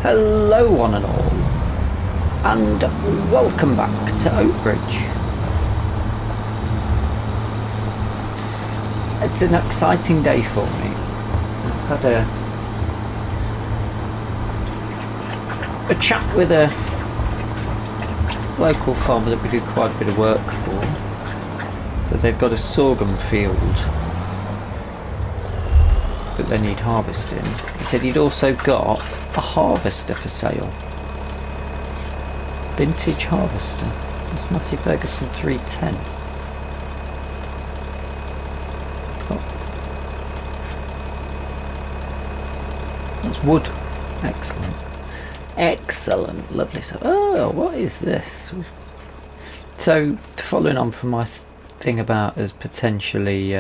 Hello one and all, and welcome back to Oakbridge. It's an exciting day for me. I've had a chat with a local farmer that we do quite a bit of work for. So they've got a sorghum field that they need harvesting. He said he'd also got a harvester for sale. Vintage harvester. It's Massey Ferguson 310. Oh. That's wood. Excellent. Excellent. Lovely stuff. Oh, what is this? So, following on from my thing about as potentially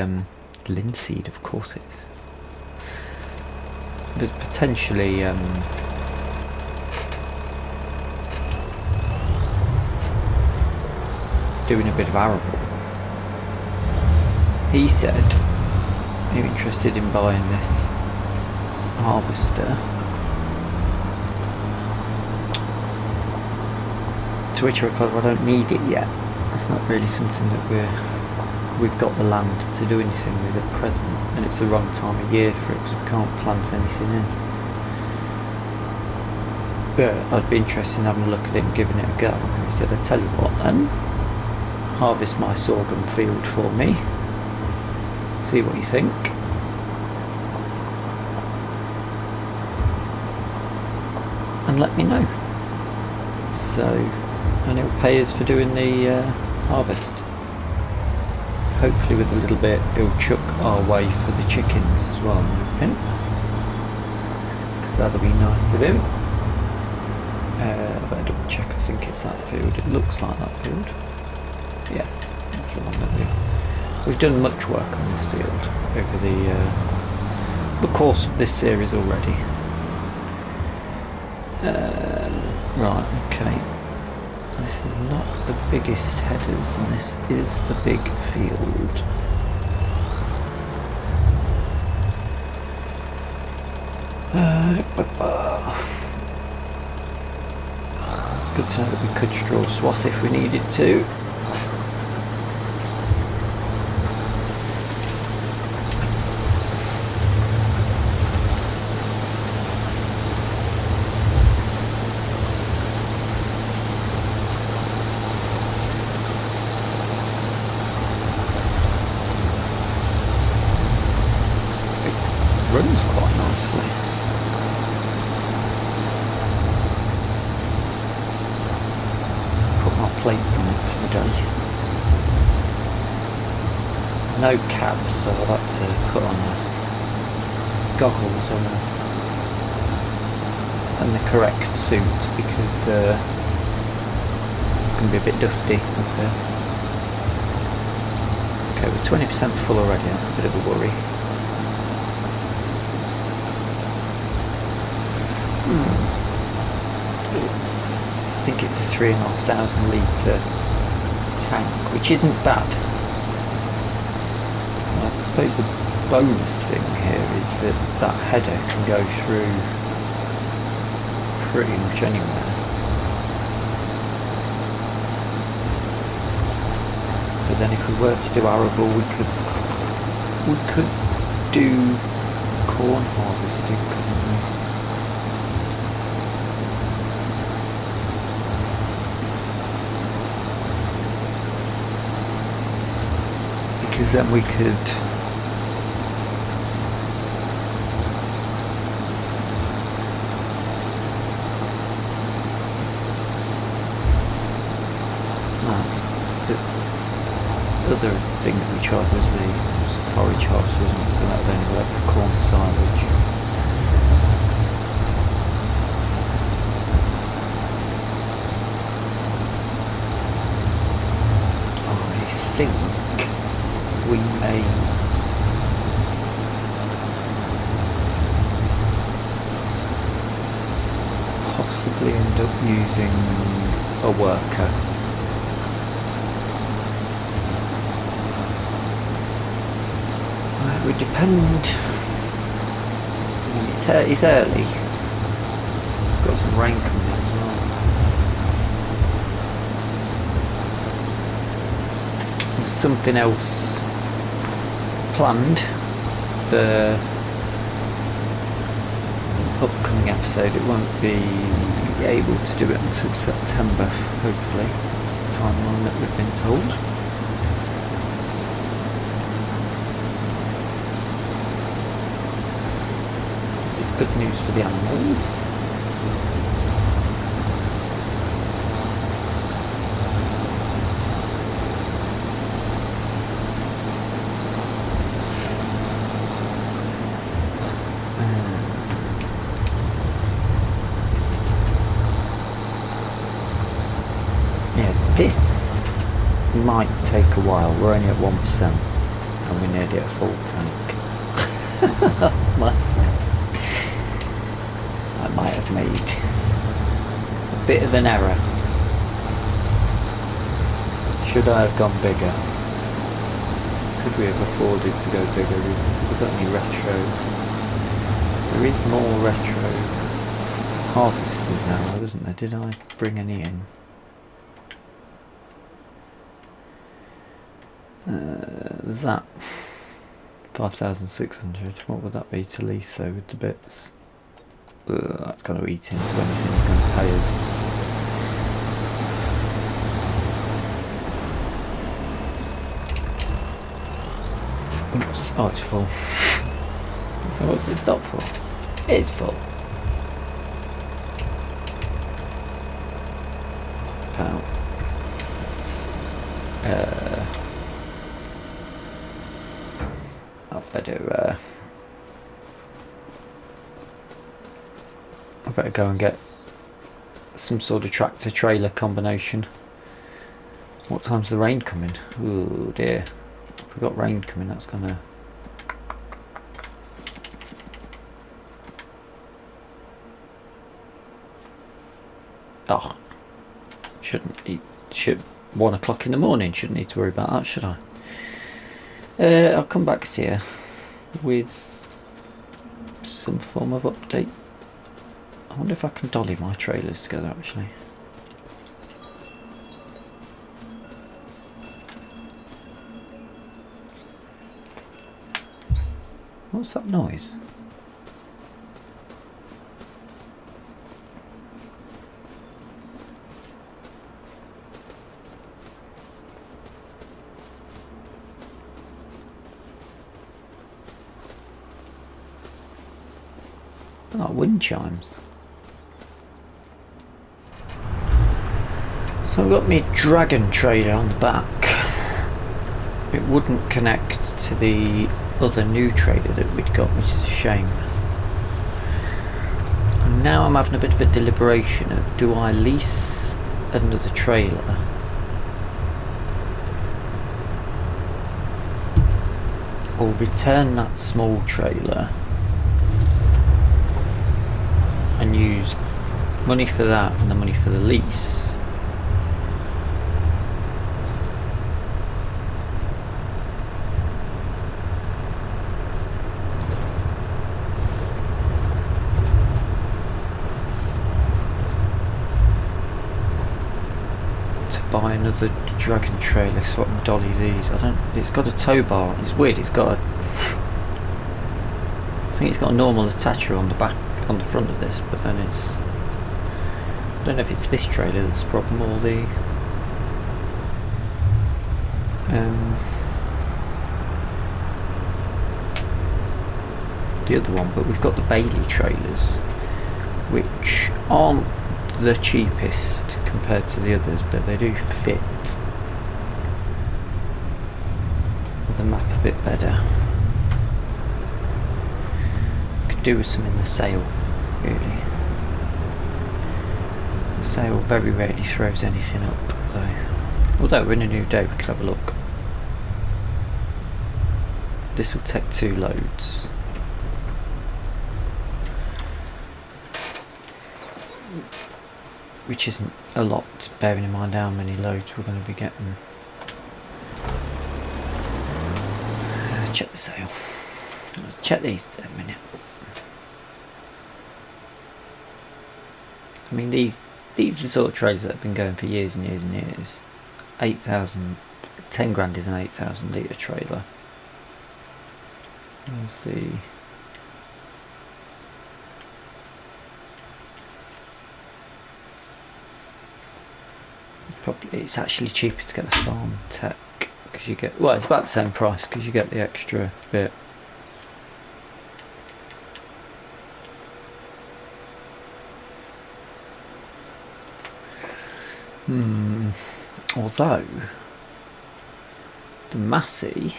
linseed, of course it is. But potentially doing a bit of arable. He said you're interested in buying this harvester, to which I replied, well, I don't need it yet. That's not really something that we've got the land to do anything with at present, and it's the wrong time of year for it because we can't plant anything in. But I'd be interested in having a look at it and giving it a go. And he said, I tell you what then, harvest my sorghum field for me, see what you think, and let me know. So, and it'll pay us for doing the harvest. Hopefully with a little bit he'll chuck our way for the chickens as well, I think. That'll be nice of him. Better double check, I think it's that field. It looks like that field. Yes, that's the one that we've done much work on this field over the course of this series already. Right, okay. This is not the biggest headers, and this is a big field. It's good to know that we could straw swath if we needed to. Runs quite nicely. Put my plates on it for the day. No cab, so I've had to put on the goggles and the correct suit because it's going to be a bit dusty up there. Okay, we're 20% full already, that's a bit of a worry. I think it's a 3,500 litre tank, which isn't bad. I suppose the bonus thing here is that header can go through pretty much anywhere. But then if we were to do arable, we could do corn harvesting, couldn't we? Because then we could other thing that we tried was the forage hops, wasn't it? So that would only work for corn silage. I think we may possibly end up using a worker. It would depend. I mean, it's early. Got some rain coming in as well. There's something else planned. The upcoming episode, it won't be able to do it until September, hopefully. That's the timeline that we've been told. It's good news for the animals. This might take a while. We're only at 1% and we're nearly at a full tank. I might have made a bit of an error. Should I have gone bigger? Could we have afforded to go bigger? Have we got any retro? There is more retro harvesters now, isn't there? Did I bring any in? That 5,600. What would that be to lease though with the bits? That's going to eat into anything you're going to pay us. Oops. Oh, it's full. So what's it stop for? It's full. Pound. I better go and get some sort of tractor trailer combination. What time's the rain coming? Oh dear, if we've got rain coming, that's gonna... Oh, should 1 o'clock in the morning, shouldn't need to worry about that, should I? I'll come back to you with some form of update. I wonder if I can dolly my trailers together actually. What's that noise? Oh, wind chimes. So I've got my dragon trailer on the back. It wouldn't connect to the other new trailer that we'd got, which is a shame. And now I'm having a bit of a deliberation of, do I lease another trailer or return that small trailer and use money for that and the money for the lease to buy another dragon trailer so I can dolly these. It's got a tow bar. It's weird, it's got a... I think it's got a normal attacher on the back, on the front of this, but then it's... I don't know if it's this trailer that's the problem or the other one, but we've got the Bailey trailers, which aren't the cheapest compared to the others, but they do fit. the map a bit better. Could do with some in the sail, really. The sail very rarely throws anything up, though. Although we're in a new day, we could have a look. This will take 2 loads. Which isn't a lot, bearing in mind how many loads we're going to be getting. Check the sail. Let's check these in a minute. I mean, these are the sort of trailers that have been going for years and years and years. 8,000, 10 grand is an 8,000 litre trailer. There's the... It's actually cheaper to get the farm tech, because you get, well, it's about the same price because you get the extra bit. Although the Massey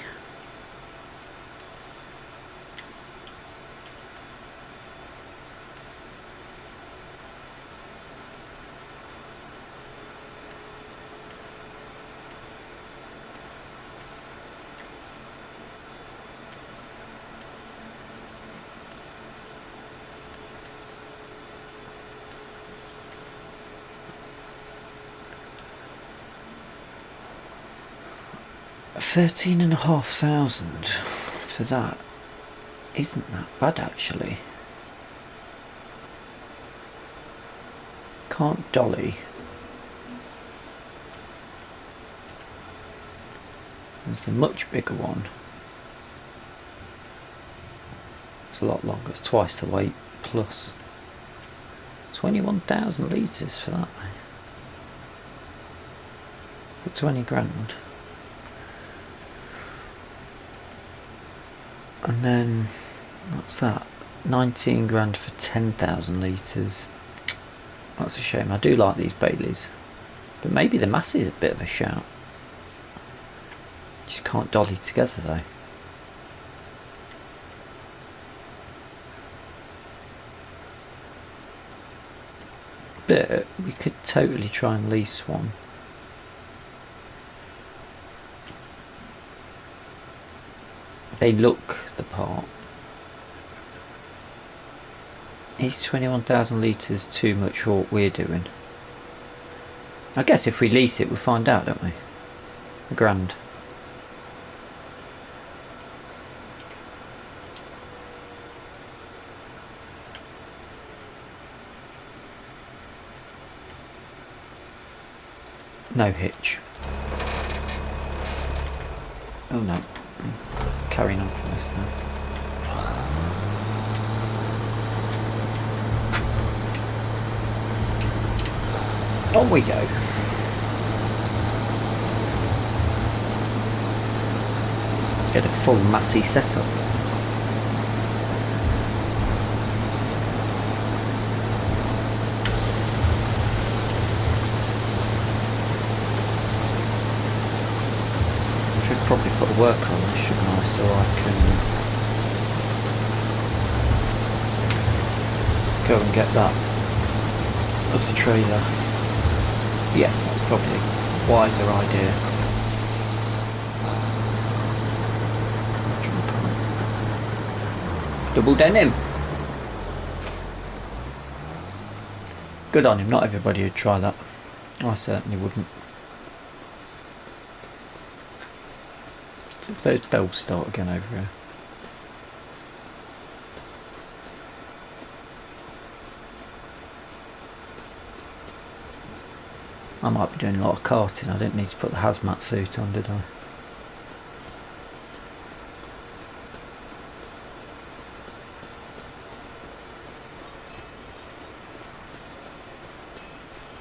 $13,500 for that isn't that bad, actually. Can't dolly. There's the much bigger one. It's a lot longer, it's twice the weight, plus 21,000 litres for that. For 20 grand. And then, what's that? 19 grand for 10,000 litres. That's a shame. I do like these Baileys. But maybe the Massey's a bit of a shout. Just can't dolly together though. But we could totally try and lease one. They look the part. Is 21,000 litres too much for what we're doing? I guess if we lease it we'll find out, don't we? £1,000. No hitch. Oh no. Carrying on from this now. On we go. Get a full Massey setup. Should probably put a worker on this, shouldn't I, so I can go and get that other trailer. Yes, that's probably a wiser idea. Double denim. Good on him, not everybody would try that. I certainly wouldn't. If those bells start again over here. I might be doing a lot of karting. I didn't need to put the hazmat suit on, did I?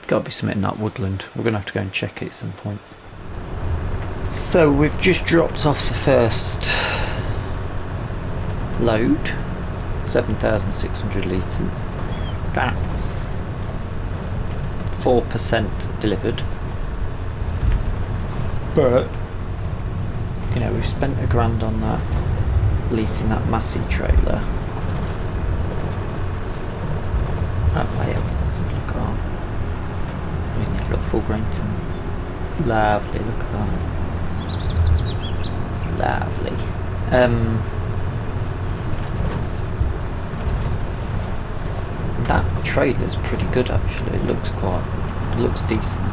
Got to be something in that woodland. We're going to have to go and check it at some point. So we've just dropped off the first load, 7,600 litres. That's 4% delivered, but you know, we've spent £1,000 on that, leasing that Massey trailer. Oh yeah, look at that. I mean, you've got full grain to lovely, look at that. Lovely. That trailer's pretty good actually, it looks decent.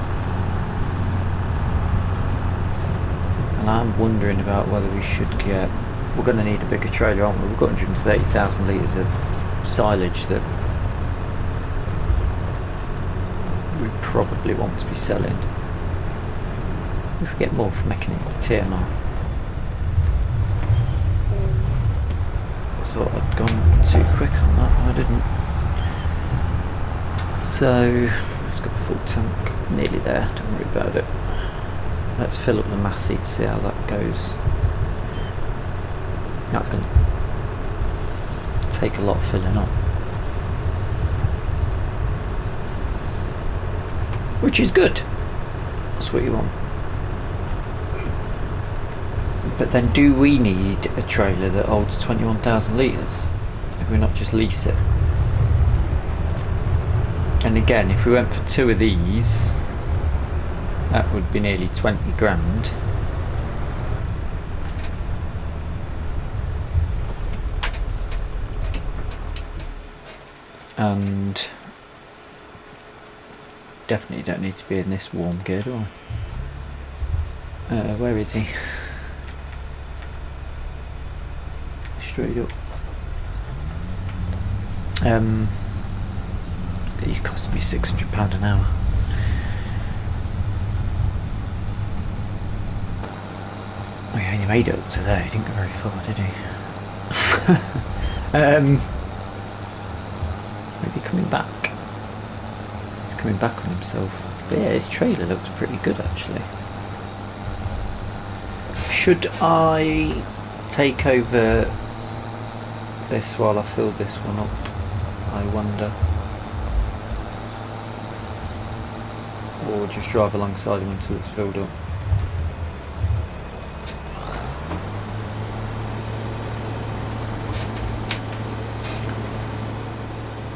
And I'm wondering about whether we should get, we're going to need a bigger trailer, aren't we? We've got 130,000 litres of silage that we probably want to be selling. If we get more for making it TMR. Thought I'd gone too quick on that, I didn't. So, it's got a full tank, nearly there, don't worry about it. Let's fill up the Massey to see how that goes. That's going to take a lot of filling up. Which is good. That's what you want. But then do we need a trailer that holds 21,000 litres? If we not just lease it? And again, if we went for 2 of these, that would be nearly 20 grand. And definitely don't need to be in this warm gear, do I? Where is he? Straight up. He's costing me £600 an hour. Oh, he only made it up to there, he didn't go very far, did he? Is he coming back? He's coming back on himself. But yeah, his trailer looks pretty good actually. Should I take over this while I fill this one up? I wonder. Or just drive alongside him until it's filled up.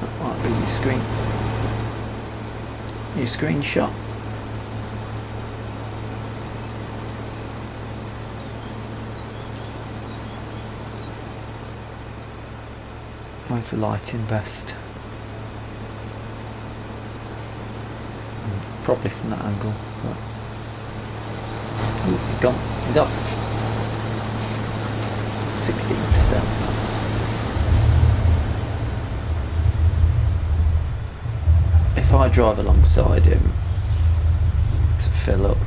That might be your screenshot. Where's the lighting best? Probably from that angle. But... oh, he's gone. He's off. 16%. If I drive alongside him to fill up,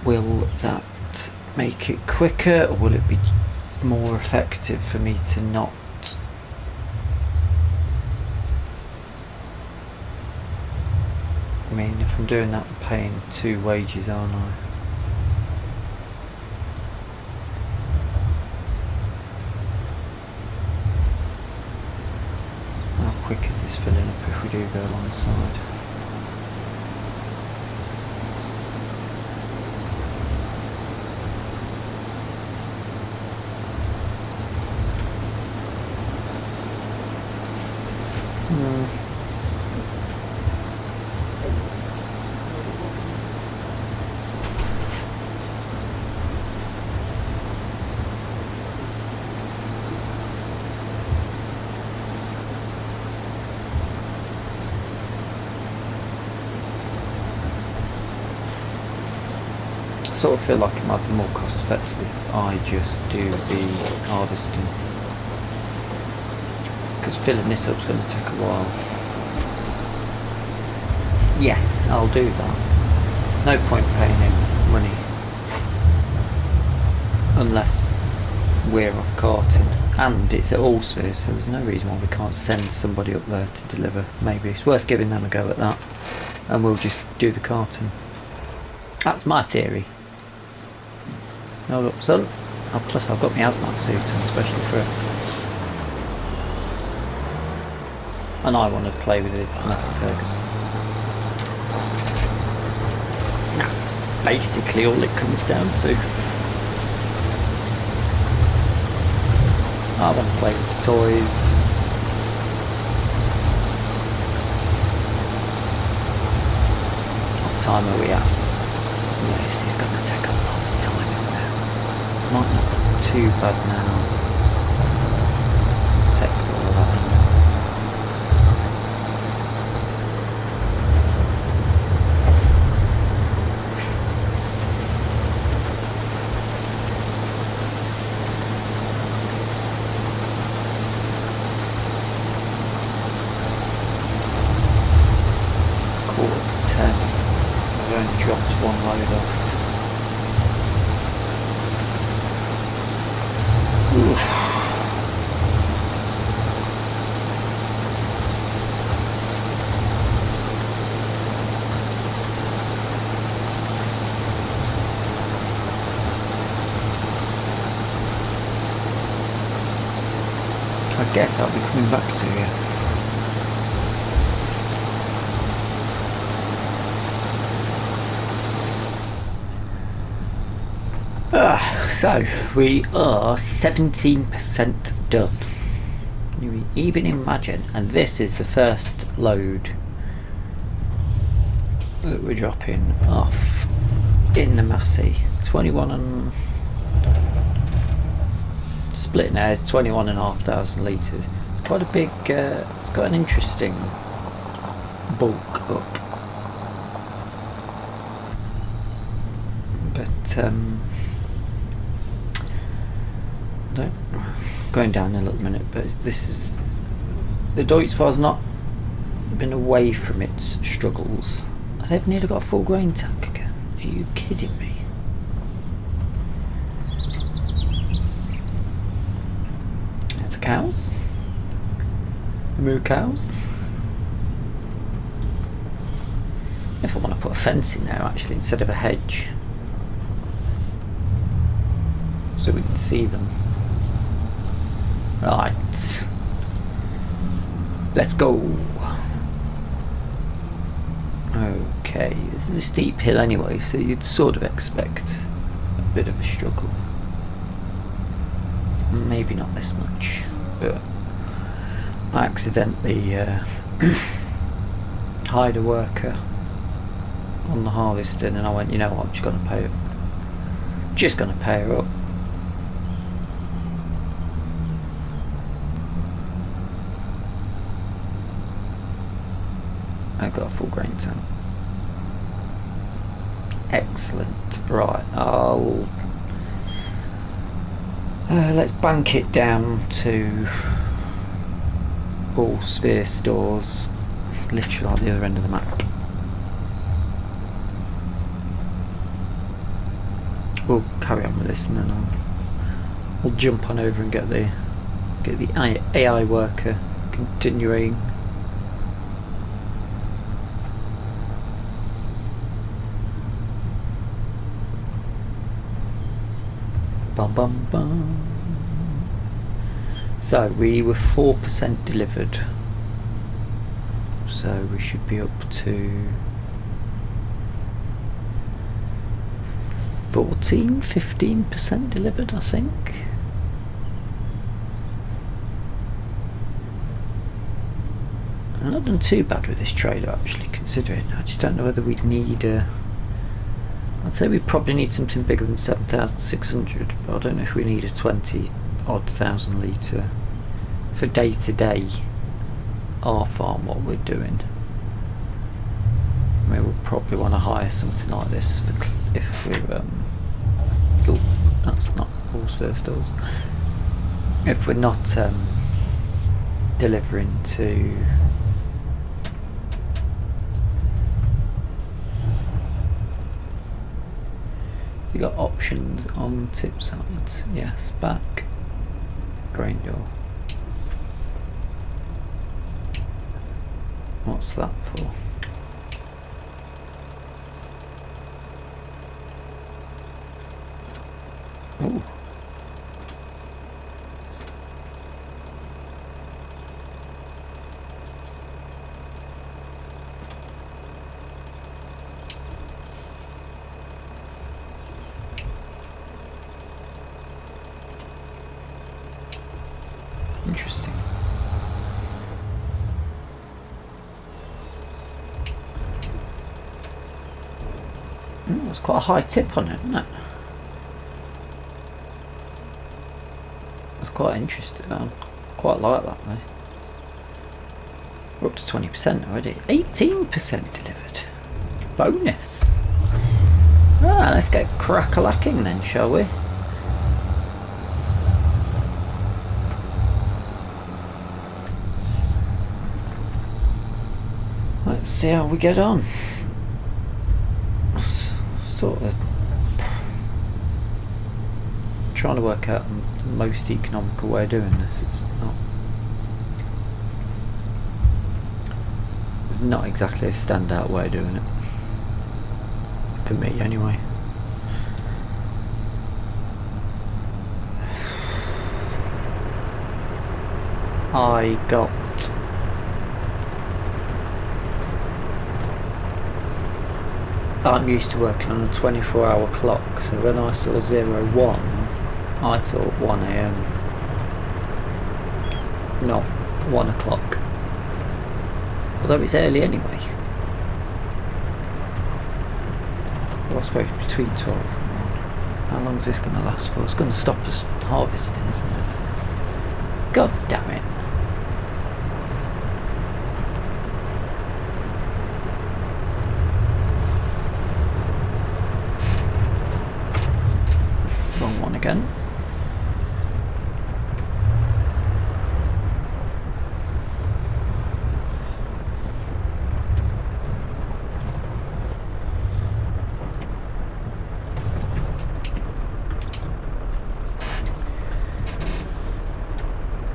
will that make it quicker, or will it be more effective for me to not? I mean, if I'm doing that, I'm paying 2 wages, aren't I? How quick is this filling up if we do go alongside? I sort of feel like it might be more cost effective if I just do the harvesting, because filling this up is going to take a while. Yes, I'll do that. No point paying him money unless we're off carting, and it's at Allsphere, so there's no reason why we can't send somebody up there to deliver. Maybe it's worth giving them a go at that, and we'll just do the carting. That's my theory. Hold up, son. Oh, plus I've got my hazmat suit on, especially for it. And I want to play with the Massey Ferguson. That's basically all it comes down to. I want to play with the toys. What time are we at? Yeah, this is going to take a long time, isn't it? Might not be too bad now. Take all that. Dropped one load off. Oof. I guess I'll be coming back to you. So we are 17% done. You even imagine, and this is the first load that we're dropping off in the Massey. 21 and split now is 21,500 litres. Quite a big. It's got an interesting bulk up, but. Going down in a little minute, but this is the Deutz-Fahr's not been away from its struggles. They've nearly got a full grain tank again. Are you kidding me? There's the cows, the moo cows. If I want to put a fence in there actually instead of a hedge, so we can see them. Right, let's go. Okay, this is a steep hill anyway, so you'd sort of expect a bit of a struggle. Maybe not this much, but I accidentally hired a worker on the harvesting, and I went, you know what, I'm just going to pay her. Just going to pay her up. I've got a full grain tank. Excellent. Right, I'll let's bank it down to all sphere stores, literally at the other end of the map. We'll carry on with this, and then I'll jump on over and get the AI worker continuing. Bum, bum, bum. So we were 4% delivered, so we should be up to 15% delivered, I think. I'm not done too bad with this trailer actually, considering. I just don't know whether we'd need a. I'd say we probably need something bigger than 7,600, but I don't know if we need a 20-odd thousand litre for day-to-day our farm, what we're doing. I mean, we'll probably want to hire something like this for if we're oh, that's not all's first doors. If we're not delivering to you got options on tip sides. Yes, back, grain door. What's that for? Ooh. Interesting. There's quite a high tip on it, isn't it? That's quite interesting. I quite like that though. We're up to 20% already. 18% delivered. Bonus. Ah, let's get crack-a-lacking then, shall we? Let's see how we get on. Sort of trying to work out the most economical way of doing this. It's not exactly a standout way of doing it. For me, anyway. I'm used to working on a 24-hour clock, so when I saw 01, I thought 1 AM, not 1 o'clock. Although it's early anyway. Well, I suppose between 12 and 1. How long is this going to last for? It's going to stop us harvesting, isn't it? God damn it. Wrong one again.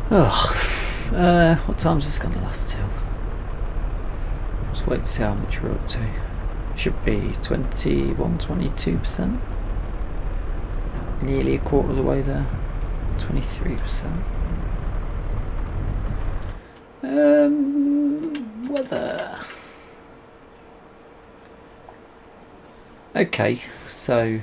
Ugh. What time is this going to last till? Let's wait to see how much we're up to. Should be 22%. Nearly a quarter of the way there. 23%. Weather. Okay, so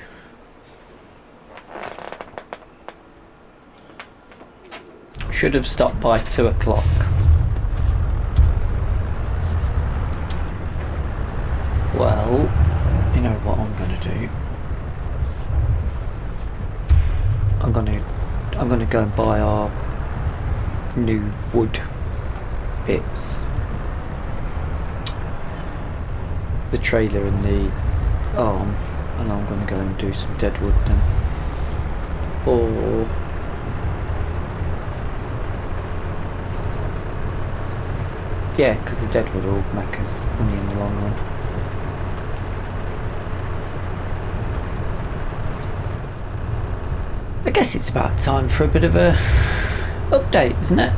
should have stopped by 2 o'clock. Well, you know what I'm going to do? I'm going to go and buy our new wood bits. The trailer and the arm, and I'm going to go and do some dead wood then. Or yeah, because the dead wood will make us money in the long run. I guess it's about time for a bit of a update, isn't it?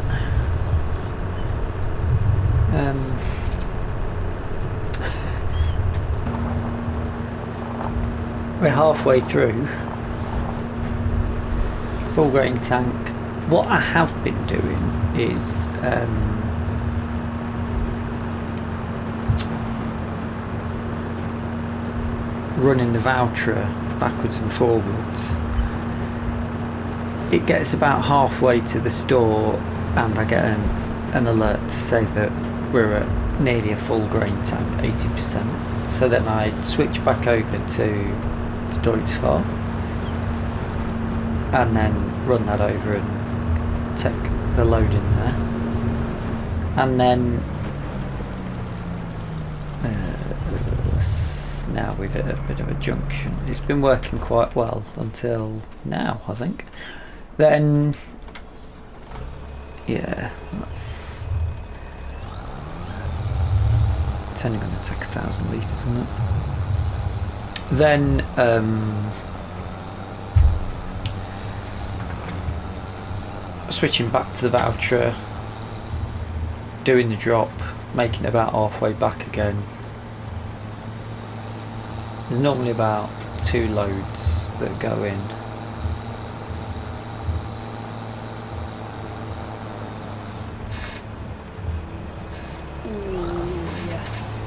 We're halfway through. Full grain tank. What I have been doing is running the voucher backwards and forwards. It gets about halfway to the store and I get an alert to say that we're at nearly a full grain tank, 80%. So then I switch back over to Deutsfar and then run that over and take the load in there. And then now we've hit a bit of a junction. It's been working quite well until now, I think. Then yeah, it's only going to take 1,000 litres, isn't it? Then switching back to the voucher, doing the drop, making it about halfway back again. There's normally about 2 loads that go in. Yes.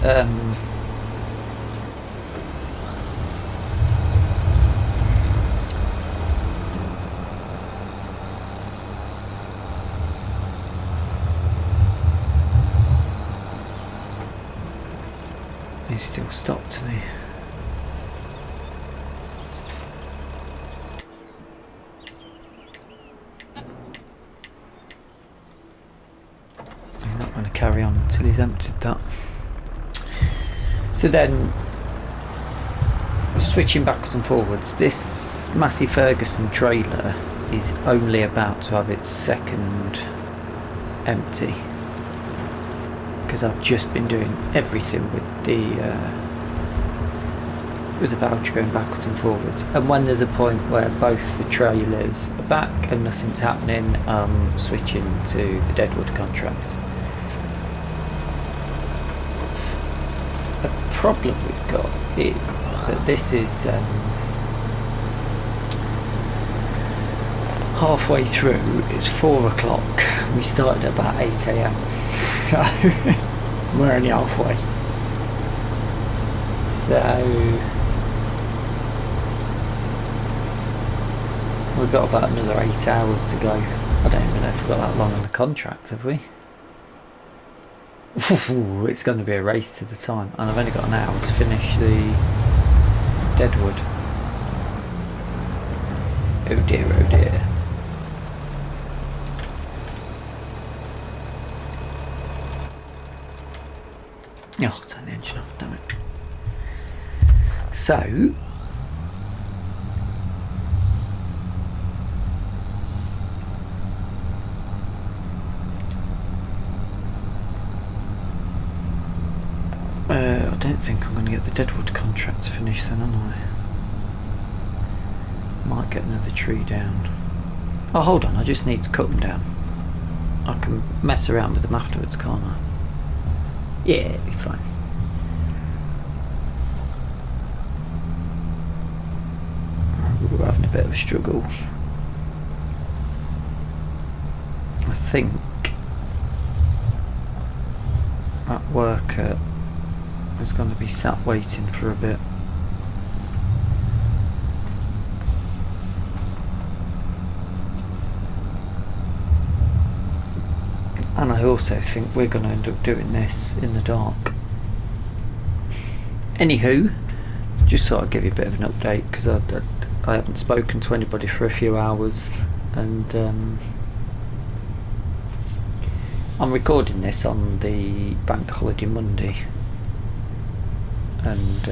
he's still stopped, isn't he? He's not going to carry on until he's emptied that. So then, switching backwards and forwards, this Massey Ferguson trailer is only about to have its second empty, because I've just been doing everything with the voucher going backwards and forwards, and when there's a point where both the trailers are back and nothing's happening, I'm switching to the Deadwood contract. The problem we've got is that this is halfway through. It's 4 o'clock. We started at about 8 AM, so we're only halfway. So we've got about another 8 hours to go. I don't even know if we've got that long on the contract, have we? It's going to be a race to the time, and I've only got an hour to finish the Deadwood. Oh dear, oh dear. Oh, turn the engine off, damn it. So I don't think I'm going to get the Deadwood contract finished then, am I? Might get another tree down. Oh, hold on, I just need to cut them down. I can mess around with them afterwards, can't I? Yeah, it'll be fine. We're having a bit of a struggle. I think that worker is going to be sat waiting for a bit. And I also think we're going to end up doing this in the dark. Anywho, just thought I'd give you a bit of an update, because I haven't spoken to anybody for a few hours, and I'm recording this on the bank holiday Monday, and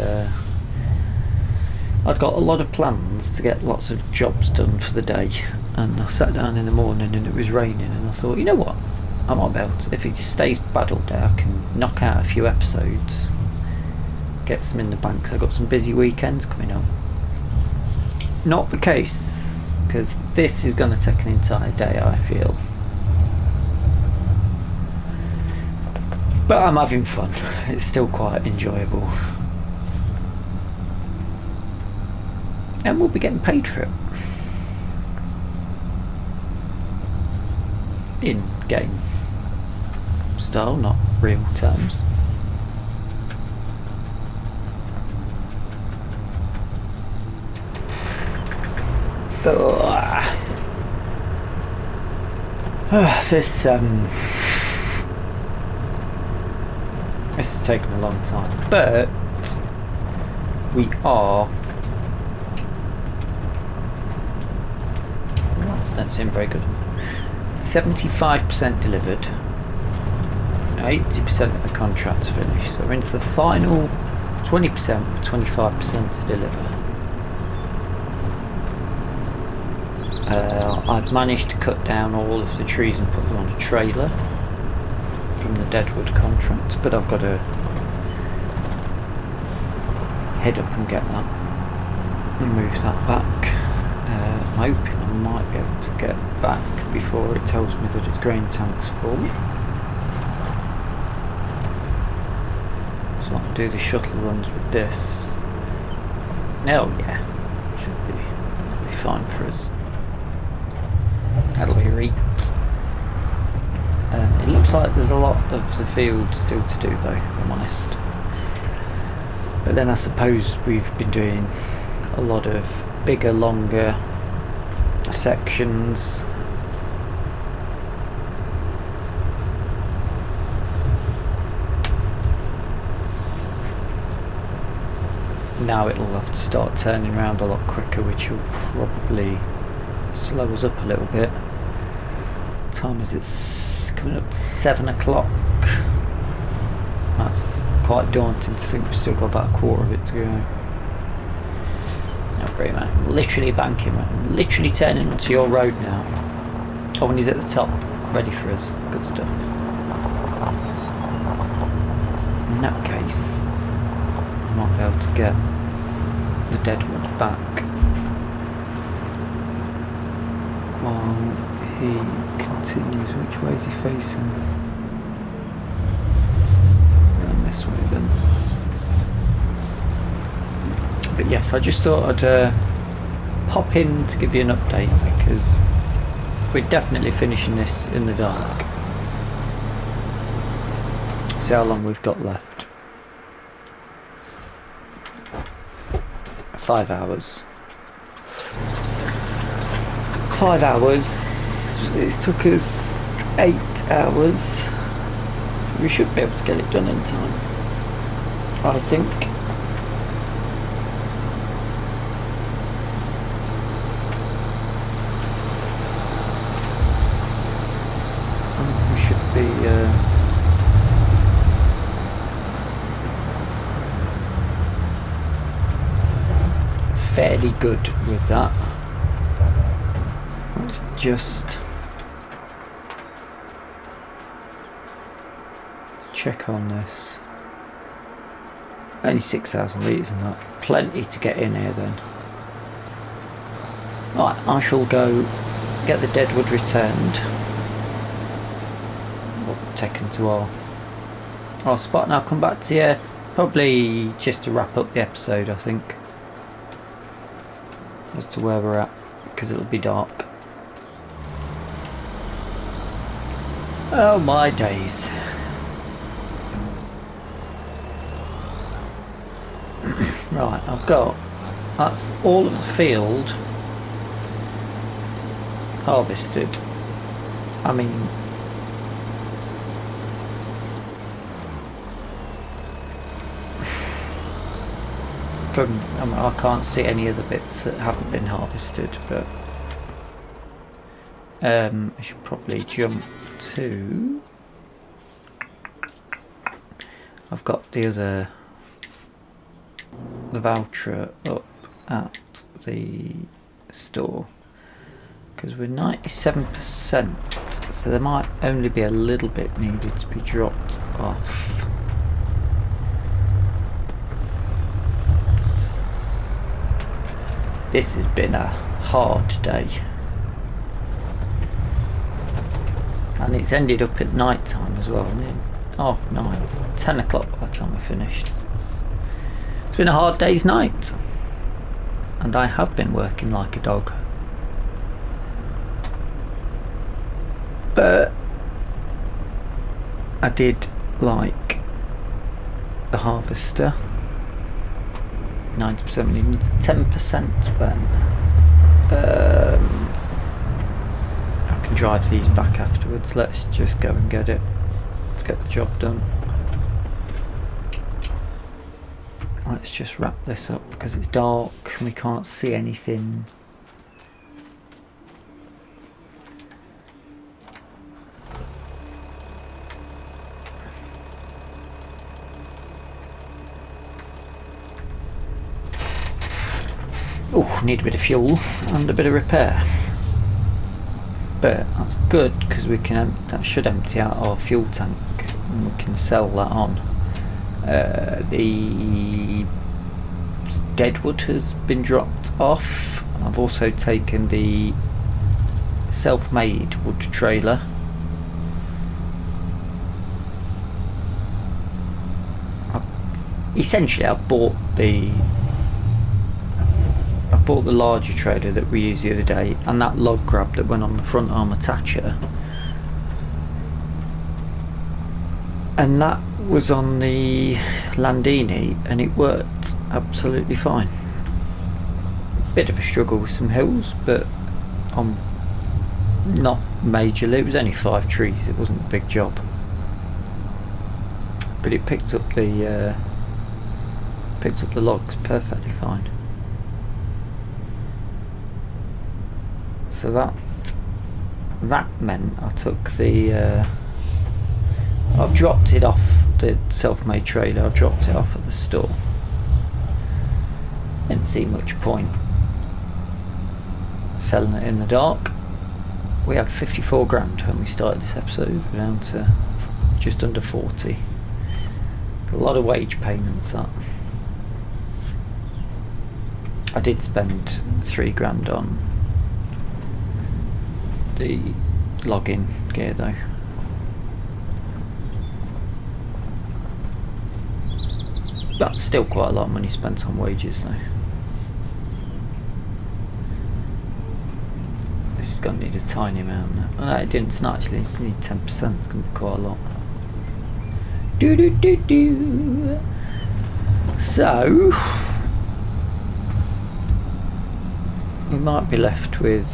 I'd got a lot of plans to get lots of jobs done for the day, and I sat down in the morning and it was raining, and I thought, you know what, I might be able to, if it just stays bad all day, I can knock out a few episodes, get some in the bank, because I've got some busy weekends coming up. Not the case, because this is going to take an entire day, I feel. But I'm having fun. It's still quite enjoyable. And we'll be getting paid for it. In game style, not real terms. This has taken a long time, but we are. That doesn't seem very good. 75% delivered. 80% of the contract's finished. So we're into the final 20%, 25% to deliver. I've managed to cut down all of the trees and put them on a trailer from the Deadwood contract, but I've got to head up and get that and move that back. I'm hoping I might be able to get back before it tells me that its grain tank's full, so I can do the shuttle runs with this. Oh yeah, should be fine for us. That'll be right. It looks like there's a lot of the field still to do though, if I'm honest. But then I suppose we've been doing a lot of bigger, longer sections. now it'll have to start turning around a lot quicker, which will probably slow us up a little bit. What time is it? It's coming up to 7 o'clock. That's quite daunting to think we've still got about a quarter of it to go. No, great man. Literally banking, man. Literally turning onto your road now. Oh, and he's at the top, ready for us. Good stuff. In that case, I might be able to get the deadwood back while he continues. Which way is he facing? Around this way then. But yes, I just thought I'd pop in to give you an update, because we're definitely finishing this in the dark. See how long we've got left. 5 hours. 5 hours. It took us 8 hours. So we should be able to get it done in time, I think. We should be fairly good with that. Let's just check on this. Only 6,000 litres and that. Plenty to get in here then. Right, I shall go get the deadwood returned. We'll taken to our spot, and I'll come back to you probably just to wrap up the episode, I think, as to where we're at, because it'll be dark. Oh my days. Right, that's all of the field harvested. I mean, I can't see any other bits that haven't been harvested, but I should probably jump to. I've got the voucher up at the store, because we're 97%, so there might only be a little bit needed to be dropped off. This has been a hard day, and it's ended up at night time as well, 9:30, 10 o'clock by the time I finished. It's been a hard day's night, and I have been working like a dog, but I did like the harvester. 90%, we need 10% then. I can drive these back afterwards. Let's just go and get it. Let's get the job done. Let's just wrap this up because it's dark and we can't see anything. Oh, need a bit of fuel and a bit of repair, but that's good because we can. That should empty out our fuel tank, and we can sell that on. The deadwood has been dropped off. I've also taken the self-made wood trailer. Essentially, I bought the larger trailer that we used the other day, and that log grab that went on the front arm attacher, and that was on the Landini, and it worked absolutely fine. Bit of a struggle with some hills, but not majorly. It was only 5 trees, it wasn't a big job, but it picked up the picked up the logs perfectly fine. So that meant I took the I've dropped it off the self-made trailer. I've dropped it off at the store. Didn't see much point selling it in the dark. We had 54 grand when we started this episode. We're down to just under 40. A lot of wage payments, that. I did spend 3 grand on the login gear though. That's still quite a lot of money spent on wages though. This is going to need a tiny amount now. Oh, no, it didn't. It's not actually. It's need 10%. It's going to be quite a lot. Do. So we might be left with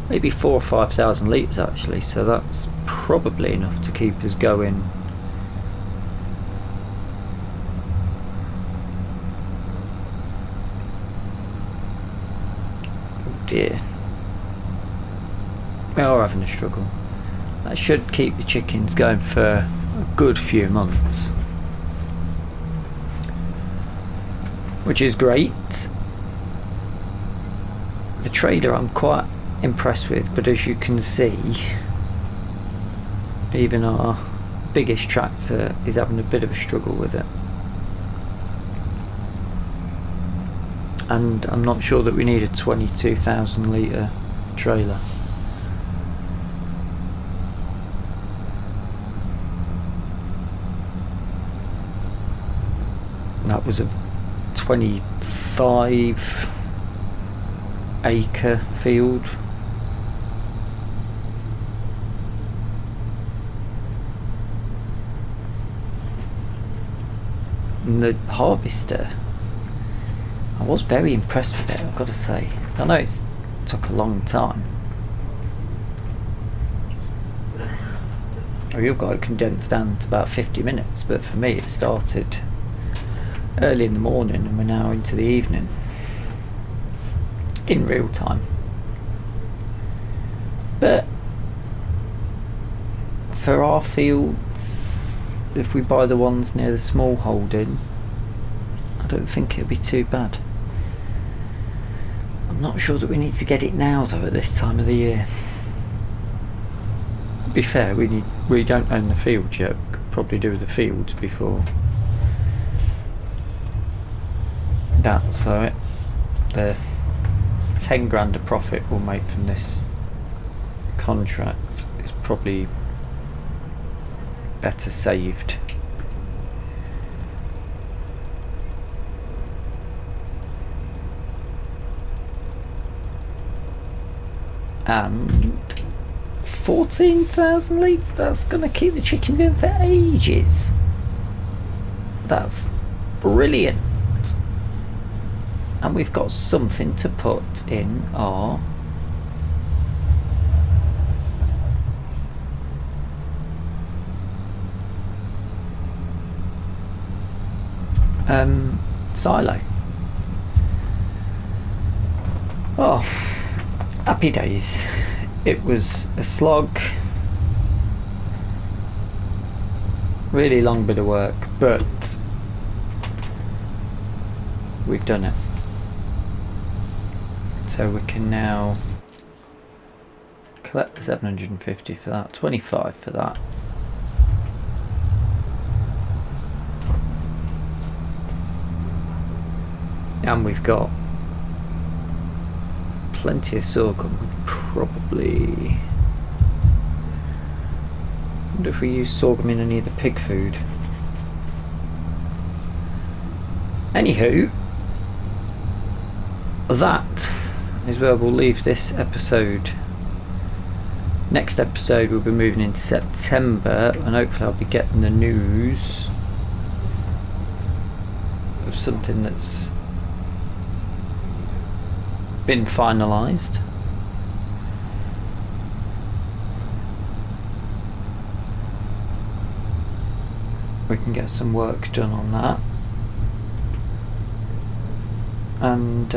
maybe 4,000 or 5,000 litres actually. So that's probably enough to keep us going. Dear, we are having a struggle. That should keep the chickens going for a good few months, which is great. The trailer I'm quite impressed with, but as you can see, even our biggest tractor is having a bit of a struggle with it. And I'm not sure that we need a 22,000 litre trailer. That was a 25 acre field. And the harvester, I was very impressed with it, I've got to say. I know it took a long time. Oh, you've got it condensed down to about 50 minutes, but for me it started early in the morning and we're now into the evening. In real time. But for our fields, if we buy the ones near the small holding, I don't think it'll be too bad. I'm not sure that we need to get it now though at this time of the year. To be fair, we don't own the fields yet. We could probably do the fields before that. So the 10 grand of profit we'll make from this contract is probably better saved. And 14,000 litres, that's going to keep the chickens going for ages. That's brilliant. And we've got something to put in our silo. Oh, happy days. It was a slog, really long bit of work, but we've done it. So we can now collect the 750 for that, 25 for that. And we've got plenty of sorghum. Probably. I wonder if we use sorghum in any of the pig food. Anywho, that is where we'll leave this episode. Next episode we'll be moving into September, and hopefully I'll be getting the news of something that's been finalised. we can get some work done on that. And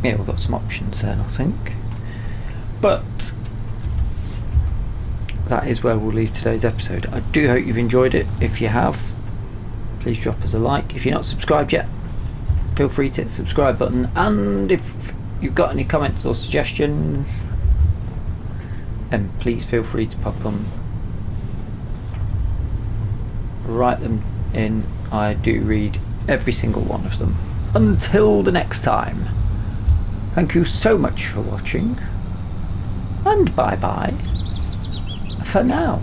yeah, we've got some options there, I think. But that is where we'll leave today's episode. I do hope you've enjoyed it. If you have, please drop us a like. If you're not subscribed yet, feel free to hit the subscribe button. And if you've got any comments or suggestions, then please feel free to pop them, write them in. I do read every single one of them. Until the next time, thank you so much for watching, and bye bye for now.